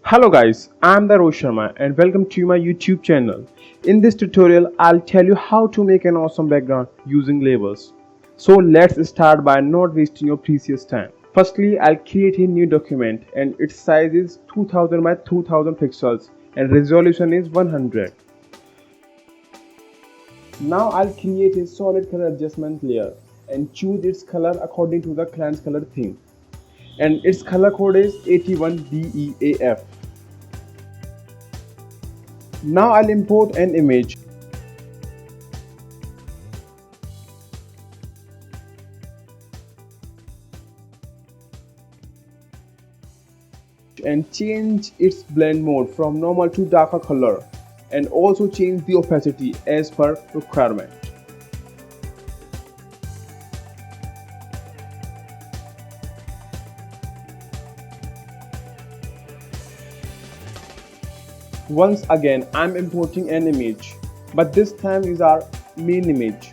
Hello guys, I'm the Rohit Sharma and welcome to my YouTube channel. In this tutorial, I'll tell you how to make an awesome background using labels. So let's start by not wasting your precious time. Firstly, I'll create a new document and its size is 2000 by 2000 pixels and resolution is 100. Now I'll create a solid color adjustment layer and choose its color according to the client's color theme. And its color code is 81DEAF. Now I'll import an image. And change its blend mode from normal to darker color, and also change the opacity as per requirement. Once again, I'm importing an image, but this time is our main image,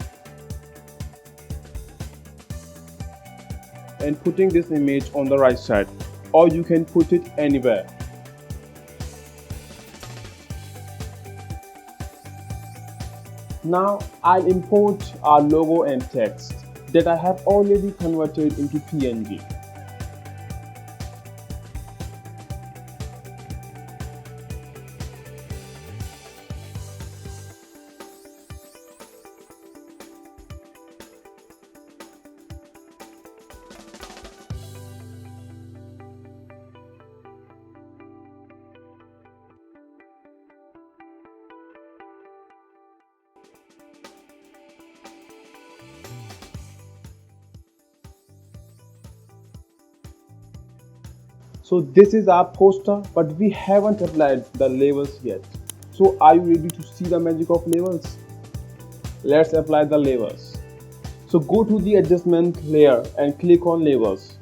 and putting this image on the right side, or you can put it anywhere. Now I'll import our logo and text that I have already converted into PNG. So this is our poster, but we haven't applied the labels yet. So are you ready to see the magic of labels? Let's apply the labels. So go to the adjustment layer and click on labels.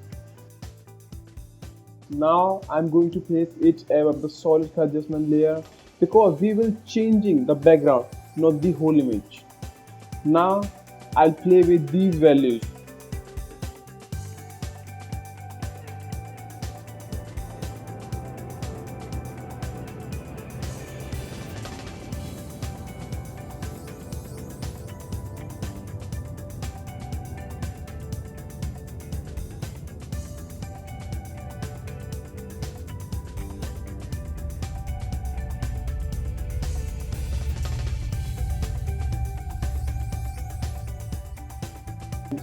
Now I'm going to place it above the solid color adjustment layer because we will changing the background, not the whole image. Now I'll play with these values.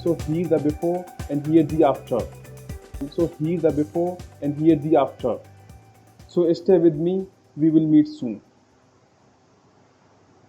So here's the before and here the after. So here's the before and here the after. So stay with me, we will meet soon.